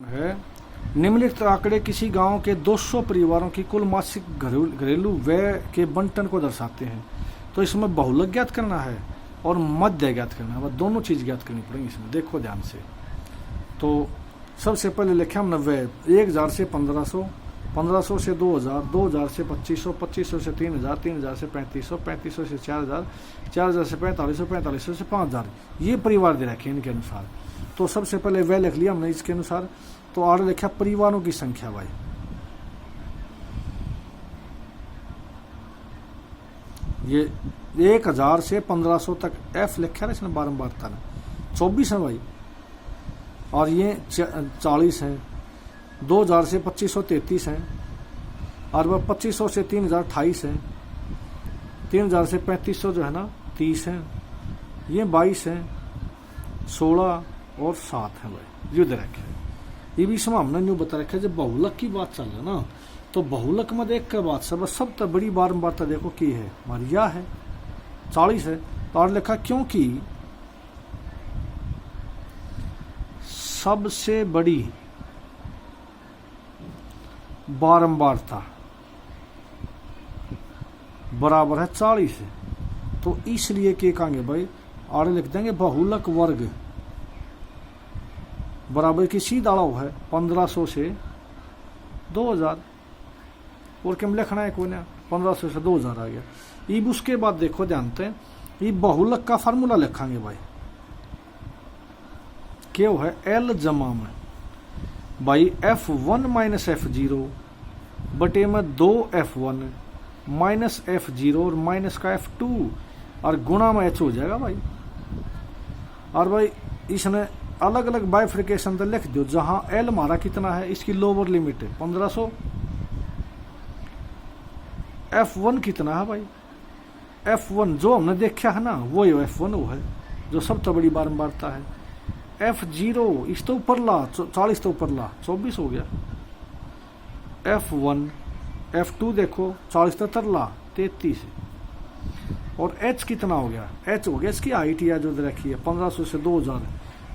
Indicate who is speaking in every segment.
Speaker 1: है। निम्नलिखित आंकड़े किसी गांव के 200 परिवारों की कुल मासिक घरेलू व्यय के बंटन को दर्शाते हैं। तो इसमें बहुलक ज्ञात करना है और मध्य ज्ञात करना है, दोनों चीज ज्ञात करनी पड़ेगी इसमें। देखो ध्यान से, तो सबसे पहले लिखे हम 90, 1000 से 1500, 1500 से 2000, 2000 से 2500, 2500 से 3000, 3000 से 3500, 3500 से 4000, 4000 से 4500, 4500 से 5000। ये परिवार दे रखे इनके अनुसार। तो सबसे पहले वह लिख लिया हमने इसके अनुसार। तो आगे लिखा परिवारों की संख्या भाई। ये 1000 से 1500 तक एफ लिखा है इसने बारंबार था ना, 24 है भाई। और ये 40 है। 2000 से 2500 33 है। और वह 2500 से 3000 28 है। 3000 से 3500 जो है ना 30 है। ये 22 है, 16 और 7 है भाई। युद्ध रखे ये भी इसमें हमने न्यू बता रखा है। जब बहुलक की बात चल रहा ना, तो बहुलक में देख कर बात सब तो बड़ी बारंबारता देखो की है हमारी यह है 40 है। तो और लिखा क्योंकि सबसे बड़ी बारंबारता बराबर है 40 है। तो इसलिए क्या कहेंगे भाई, आगे लिख देंगे बहुलक वर्ग बराबर की सीधा अड़ाव है 1500 से 2000। और क्या लिखना है कोई ना, 1500 से 2000 आ गया। अब उसके बाद देखो जानते हैं, ये बहुलक का फार्मूला लिखांगे भाई। क्या है एल जमा में भाई F1 माइनस F0 बटे में 2F1 माइनस F0 और माइनस का F2 और गुणा में H हो जाएगा भाई। और भाई इसने अलग अलग बाइफिकेशन तो लिख दो। जहां एल हमारा कितना है, इसकी लोअर लिमिट है 1500। F1 कितना है भाई, F1 जो हमने देखा है ना वो F1 वो है जो सब तो बड़ी बारंबारता है। F0 इस तो ऊपर ला 40 तो ऊपर ला 24 हो गया। F1 F2 देखो 40 तो तरला 33 है। और H कितना हो गया, H हो गया इसकी हाइट या जो रखी है 1500 से 2000।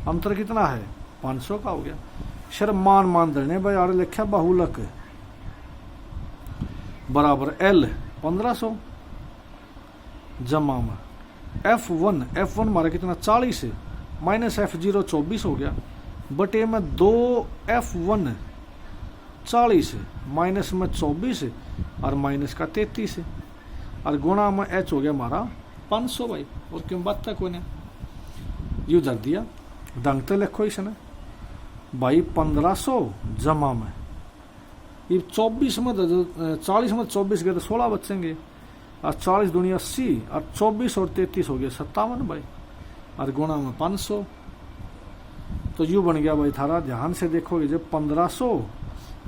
Speaker 1: अंतर कितना है 500 का हो गया। शर्म मान देने भाई। और लिखा बहुलक बराबर L 1500 जमा में F1 हमारा कितना 40 है माइनस F0 24 हो गया बटे में 2F1 40 है माइनस में 24 है और माइनस का 33 है और गुणा में H हो गया हमारा 500 भाई। और क्यों बात तक कोने यू धर दिया ढंग तो लिखो इसने भाई 1500 जमा में ये 24 में 40 में 24 गए तो 16 बचेंगे और 40 दुनिया 80 और 24 और 33 हो गया 57 भाई और गुणा में 500। तो यू बन गया भाई थारा। ध्यान से देखोगे जब 1500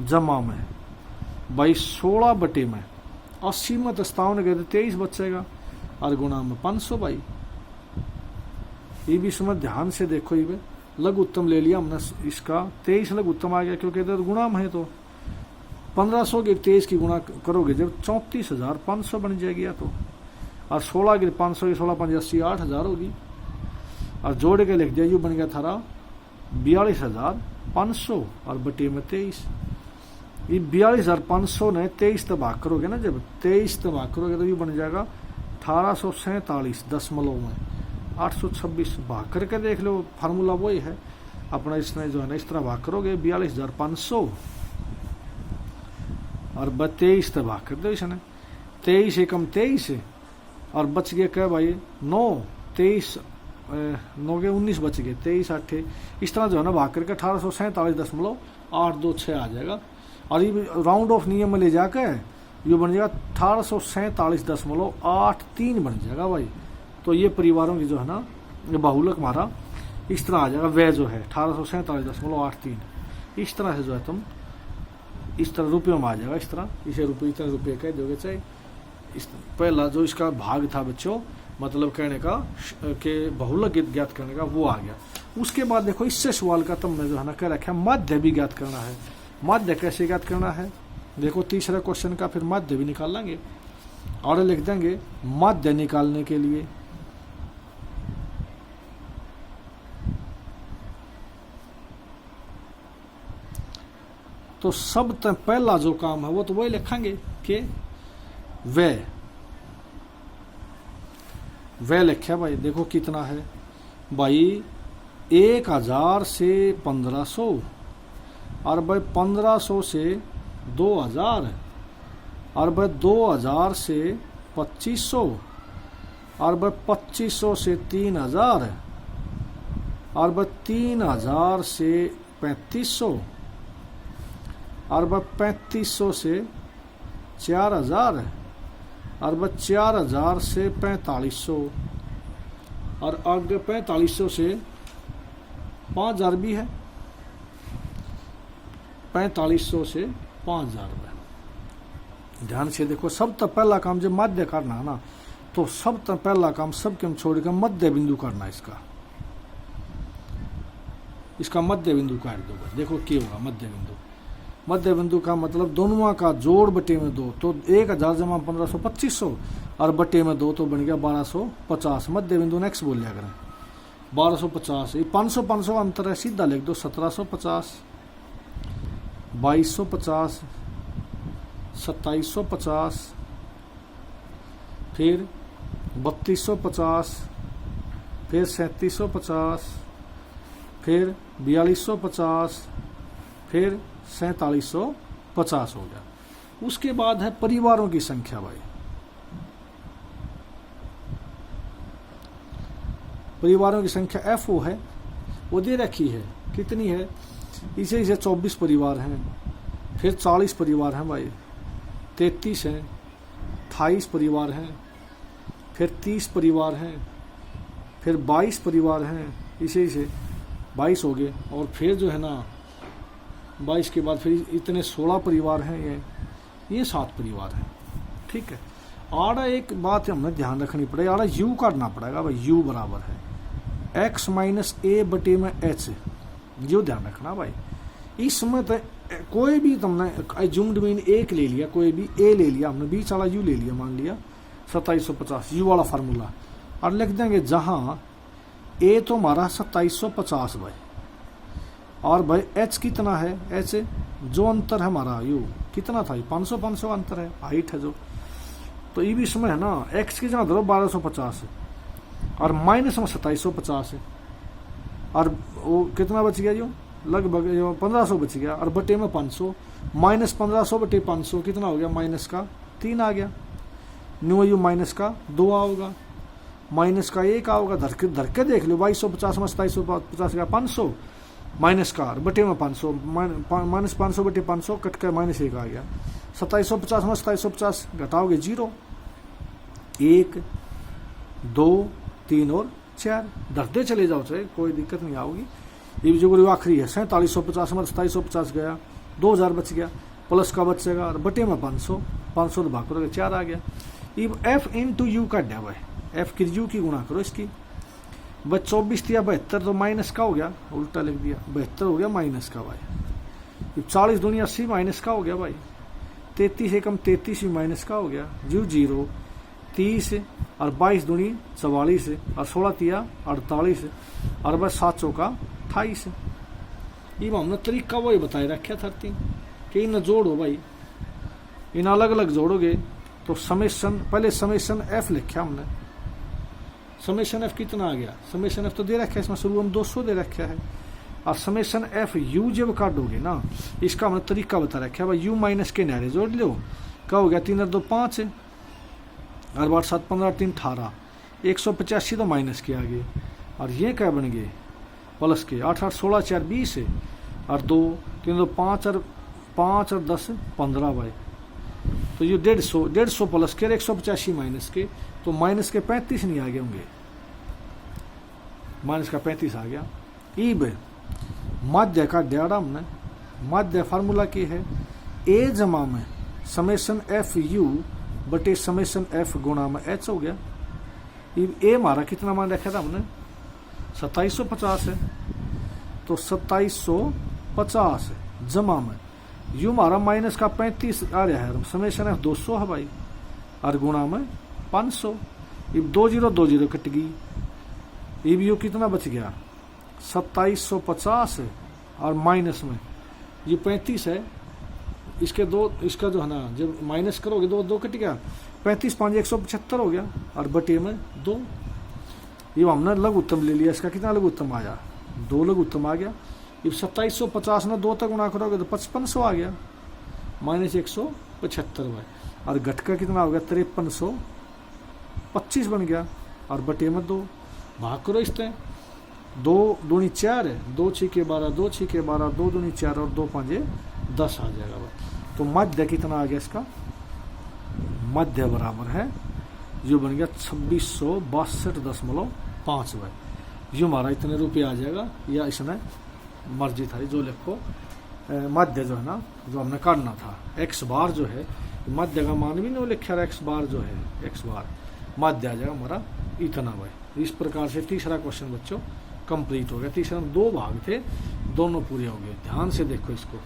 Speaker 1: जमा में भाई 16 बटे में 80 में 57 गए तो 23 बचेगा और गुणा में 500 भाई। ये भी इसमें ध्यान से देखो, ये लघु उत्तम ले लिया हमने इसका 23 लघु उत्तम आ गया क्योंकि इधर गुणा में है। तो 1500 के 23 की गुणा करोगे जब 34,500 बन जाएगी। या तो और 16 के 500 की 16 5 80 8000 होगी और जोड़ के लिख दिया। यू बन गया थारा 42,500 और बटे में 23। ये 42,500 ने 23 तो भाग करोगे ना, जब 23 तो भाग करोगे तो ये बन जाएगा 1847 दशमलव में 826 भाग करके देख लो। फार्मूला वही है अपना। इसने जो है ना इस तरह भाग करोगे 42,500 और 23 तो भाग कर दो इसने। 23 एकम 23 है और बच गया क्या भाई 9, 23 9 के 19 बच गए 23 8 इस तरह जो है ना भाग करके 1847.826 आ जाएगा। और ये राउंड ऑफ नियम में ले जाकर ये बन जाएगा 1847.83 बन जाएगा भाई। तो ये परिवारों की जो है ना ये बहुलक हमारा इस तरह आ जाएगा। वह जो है 1847.83 इस तरह से जो है तुम इस तरह रुपयों में आ जाएगा। इस तरह इसे रुपये इतने रुपये कह दोगे चाहे। इस पहला जो इसका भाग था बच्चों, मतलब कहने का कि बहुलक ज्ञात करने का वो आ गया। उसके बाद देखो इससे सवाल का तुमने जो है ना कह रखा है मध्य भी ज्ञात करना है। मध्य कैसे ज्ञात करना है देखो, तीसरे क्वेश्चन का फिर मध्य भी निकाल लेंगे और लिख देंगे मध्य निकालने के लिए तो सब पहला जो काम है वो तो वही लिखेंगे कि वह लिखा भाई। देखो कितना है भाई, 1000 से 1500 और भाई 1500 से 2000 और भाई 2000 से 2500 और भाई 2500 से 3000 और भाई 3000 से 3500 और भाई 3500 से 4000 और भाई 4000 से 4500 और आगे 4500 से 5000 भी है, 4500 से 5000 रुपये। ध्यान से देखो, सब तो पहला काम जब मध्य करना है ना, तो सब तो पहला काम सबके हम छोड़ के मध्य बिंदु करना इसका मध्य बिंदु काट दो। देखो क्या होगा मध्य बिंदु। मध्य बिंदु का मतलब दोनों का जोड़ बटे में 2, तो 1000 जमा 1500 2500 और बटे में 2 तो बन गया 1250। मध्य बिंदु नेक्स्ट बोल लिया करें 1250। ये 500 500 अंतर है, सीधा लिख दो 1750, 2250, 2750, फिर 3250, फिर 3750, फिर 4250, फिर 4750 हो गया। उसके बाद है परिवारों की संख्या भाई। परिवारों की संख्या FO है, वो दे रखी है, कितनी है, इसे 24 परिवार हैं, फिर 40 परिवार हैं भाई, 33 हैं, 28 परिवार हैं, फिर 30 परिवार हैं, फिर 22 परिवार हैं, इसे 22 हो गए। और फिर जो है ना 22 के बाद फिर इतने 16 परिवार हैं, ये 7 परिवार हैं। ठीक है, आड़ा एक बात हमें ध्यान रखनी पड़ेगी, आड़ा यू काटना पड़ेगा भाई। यू बराबर है x माइनस ए बटे में h, जो ध्यान रखना भाई। इसमें तो कोई भी तुमने जूम्ड मीन एक ले लिया, कोई भी ए ले लिया, हमने बीच वाला यू ले लिया, मान लिया 2750 यू वाला फार्मूला, और लिख देंगे जहां ए तो हमारा 2750 भाई, और भाई h कितना है, h जो अंतर है हमारा यू कितना था, 500 500 अंतर है, हाइट है जो, तो ये भी इसमें है ना x की जगह धरो 1250 और माइनस में 2750 है, और वो कितना बच गया जो लगभग 1500 बच गया, और बटे में 500, माइनस 1500 बटे 500 कितना हो गया, माइनस का 3 आ गया, न्यू यू माइनस का 2 आओगा, माइनस का 1 आओगा, धर के देख लो 2250 में 2750 गया 500 माइनस का बटे में 500, माइनस 500 बटे 500 कट कर माइनस 1 आ गया, 2750 में 2750 घटाओगे 0, 1 2 3 और 4 धरते चले जाओ, चाहे कोई दिक्कत नहीं आओगी। ये जो आखिरी है 4750 में 2750 गया, 2000 बच गया, प्लस का बचेगा और बटे में 500 500 तो भाग करोगे 4 आ गया। अब f इंटू यू का दिया भाई, f की यू की गुणा करो इसकी, बस 24 दिया 72 तो माइनस का हो गया, उल्टा लिख दिया 72 हो गया माइनस का भाई। 40 दूनी 80 माइनस का हो गया भाई, 33 एकम 33 भी माइनस का हो गया, जीरो 0 30 और 22 दूनी 44 और 16 तिया 48 और बस 7 चौका 28। ये हमने तरीका वही बताए रखा था कि इन जोड़ो भाई, इन अलग अलग जोड़ोगे तो समेशन, पहले समेशन f लिखा हमने, समेशन f कितना आ गया, समेशन f तो दे रखा है इसमें, शुरू हम 200 दे रखा है, और समेशन f u जब काटोगे ना, इसका हमने तरीका बता रखा है भाई, u माइनस के नारे जोड़ लो, क्या हो गया 3 और 2 5 और 8 7 15 3 18, 185 तो माइनस के आगे, और ये क्या बन गए प्लस के, 8 8 16 4 20 और 2 3 2 5 और 10 15 भाई, तो ये 150 प्लस के 185 माइनस के, तो माइनस के 35 नहीं आ गए होंगे, माइनस का 35 आ गया। ईब माध्य का डेड़ा हमने, माध्य फार्मूला की है ए जमा में समेशन एफ यू बटे समेशन एफ गुणा में एच हो गया। ए हमारा कितना मान रखा था हमने 2750 है, तो 2750 जमा में यू हमारा माइनस का 35 आ रहा है, समेशन एफ 200 है भाई, और गुणा में 500, अब 20 कट गई, अब यू कितना बच गया 2750 है, और माइनस में ये 35 है, इसके दो, इसका जो है ना जब माइनस करोगे दो दो कट गया, 35 5 175 हो गया और बटे में 2। ये हमने लघुत्तम ले लिया, इसका कितना लघुत्तम आया, 2 लघुत्तम आ गया। अब 2750 में 2 तक गुणा करोगे तो 5500 आ गया माइनस 175 भाई। और घट का कितना हो गया 5325 बन गया और बटे में 2। भाग करो इससे, 2 दूनी 4 है, 2 छीके 12, 2 छीके 12, 2 दूनी 4 और 2 5 10 आ जाएगा भाई। तो मध्य कितना आ गया इसका, मध्य बराबर है जो बन गया 2662.5 भाई। जो हमारा इतने रुपये आ जाएगा, या इसमें मर्जी था जो लिखो। मध्य जो है ना जो हमने करना था, एक्स बार जो है मध्य का मान भी नहीं लिखा, एक्स बार जो है एक्स बार मध्य आ जाएगा हमारा इतना भाई। इस प्रकार से तीसरा क्वेश्चन बच्चों कंप्लीट हो गया। तीसरा में 2 भाग थे, दोनों पूरे हो गए। ध्यान से देखो इसको।